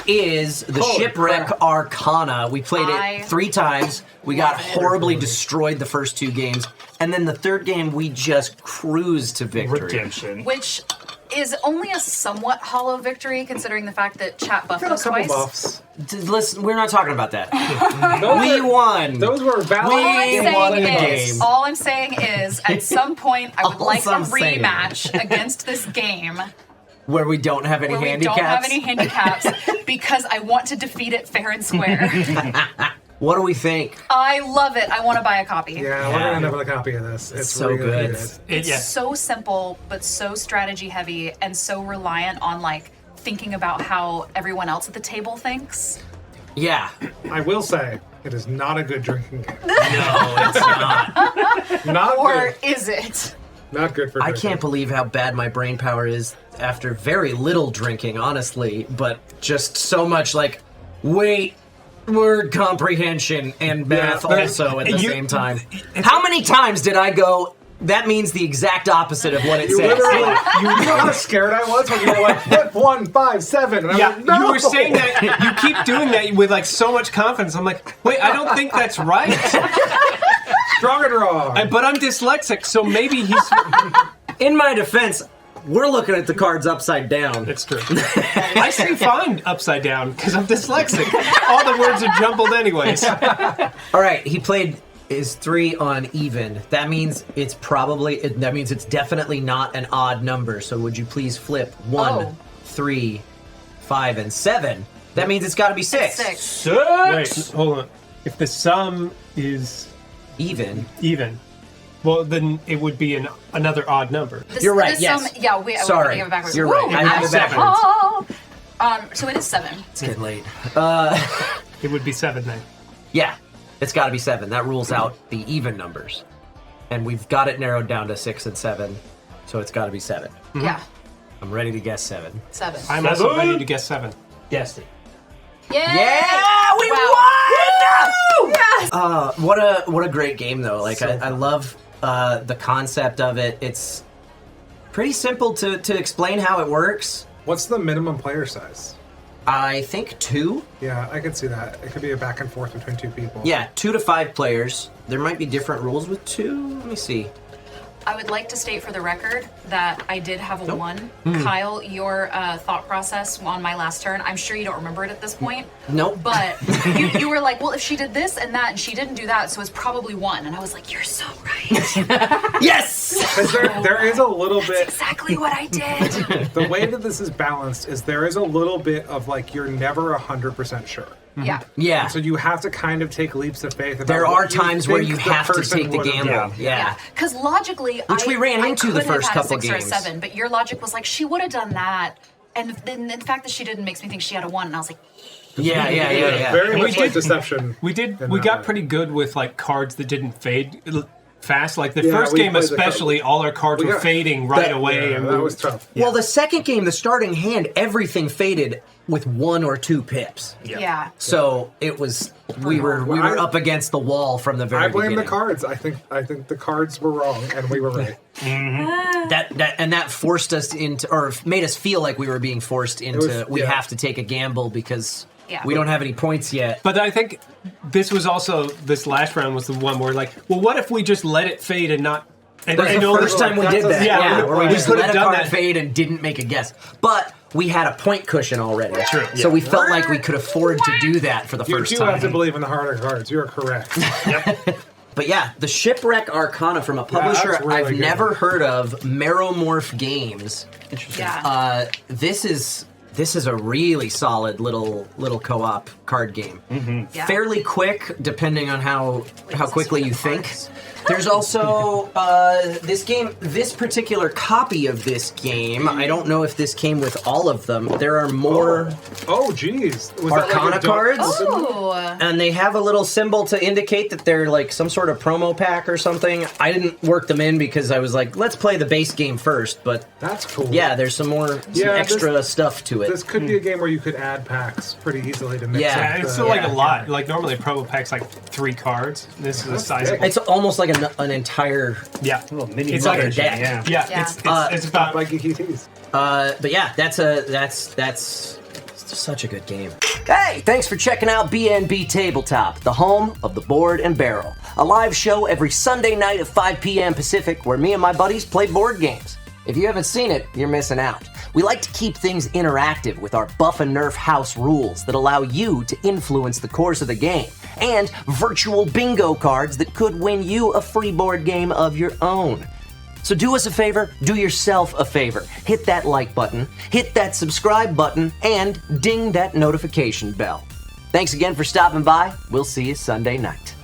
is the Shipwreck Arcana. We played it 3 times. We got horribly destroyed the first 2 games. And then the third game, we just cruised to victory. Redemption. Which is only a somewhat hollow victory, considering the fact that chat buffed us twice. Buffs. Listen, we're not talking about that. We won. Those were valid. All I'm saying is, at some point, I would like a rematch against this game. Where we don't have any handicaps? We don't have any handicaps, because I want to defeat it fair and square. What do we think? I love it. I want to buy a copy. Yeah, we're going to end up with a copy of this. It's so really good. It's so simple, but so strategy heavy and so reliant on, like, thinking about how everyone else at the table thinks. Yeah. I will say, it is not a good drinking game. No, it's not. Not or good. Is it? Not good for drinking. I can't believe how bad my brain power is after very little drinking, honestly, but just so much like, wait, word comprehension and math also at the same time. How many times did I go, that means the exact opposite of what it says? Literally, you know how scared I was when you were like, flip 1, 5, 7. And I'm like, no! You were saying that, you keep doing that with like so much confidence. I'm like, wait, I don't think that's right. Strong and wrong. But I'm dyslexic, so maybe he's... In my defense, we're looking at the cards upside down. It's true. I see fine upside down because I'm dyslexic. All the words are jumbled anyways. All right, he played his 3 on even. That means it's definitely not an odd number. So would you please flip 1, 3, 5, and 7? That means it's got to be 6. It's 6. Wait, hold on. If the sum is even, well, then it would be another odd number. You're right. Yes. Sorry. You're right. I have it backwards. So it is 7. It's getting late. It would be 7 then. Yeah, it's got to be 7. That rules out the even numbers, and we've got it narrowed down to 6 and 7. So it's got to be 7. Mm-hmm. Yeah. I'm ready to guess 7. 7. I'm also ready to guess 7. Guessed it. Yay! Yeah, we won! Yes! What a great game though. Like I love the concept of it. It's pretty simple to explain how it works. What's the minimum player size? I think 2. Yeah, I could see that. It could be a back and forth between 2 people. Yeah, 2 to 5 players. There might be different rules with 2. Let me see. I would like to state for the record that I did have a 1. Kyle, your thought process on my last turn, I'm sure you don't remember it at this point. Nope. But you were like, well, if she did this and that and she didn't do that, so it's probably 1. And I was like, you're so right. Yes! There is a little bit... That's exactly what I did. The way that this is balanced is there is a little bit of like, you're never 100% sure. Yeah. Yeah. So you have to kind of take leaps of faith. About There are times where you the have to person take the would've gamble. done. Yeah. Because logically, Which we ran into the could have first had a couple 6 or a games. 7, but your logic was like, she would have done that. And then the fact that she didn't makes me think she had a 1, and I was like, Yeah. Very much like deception. We got pretty good with like cards that didn't fade fast. Like the Yeah, first we game played the especially, all our cards We were got- fading right away. Yeah, and that was tough. Well, the second game, the starting hand, everything faded with 1 or 2 pips. yeah. So it was we were up against the wall from the very I blame beginning. the cards. I think the cards were wrong and we were right. That forced us into, or made us feel like we were being forced into. We yeah. have to take a gamble because Yeah. we don't have any points yet. But I think this last round was the one where like, well, what if we just let it fade and not? And That's I the know first time we that's did a- that. yeah, where we we just could've let a done card that. fade and didn't make a guess. But we had a point cushion already. True. So we felt like we could afford to do that for the You first do time. have to believe in the harder cards. You are correct. But yeah, the Shipwreck Arcana from a publisher that's really I've good. never heard of, Meromorph Games. Interesting. Yeah. This is a really solid little co-op card game. Yeah. Fairly quick, depending on how quickly you think. There's also this particular copy of this game. I don't know if this came with all of them. There are more Oh, geez. Was that Arcana like a cards. Oh. And they have a little symbol to indicate that they're like some sort of promo pack or something. I didn't work them in because I was like, let's play the base game first. But That's cool. yeah, there's some extra stuff to it. This could be a game where you could add packs pretty easily to mix Yeah. up Yeah, it's the- still like a lot. Like normally a promo pack's like 3 cards. This is a sizable. It's almost like an entire. Yeah, A little mini It's like a version, deck. Yeah. yeah. Yeah. It's about like Geeky Tees. But yeah, that's Such a good game. Hey, thanks for checking out BNB Tabletop, the home of the Board and Barrel. A live show every Sunday night at 5 p.m. Pacific where me and my buddies play board games. If you haven't seen it, you're missing out. We like to keep things interactive with our Buff and Nerf house rules that allow you to influence the course of the game, and virtual bingo cards that could win you a free board game of your own. So do us a favor, do yourself a favor. Hit that like button, hit that subscribe button, and ding that notification bell. Thanks again for stopping by. We'll see you Sunday night.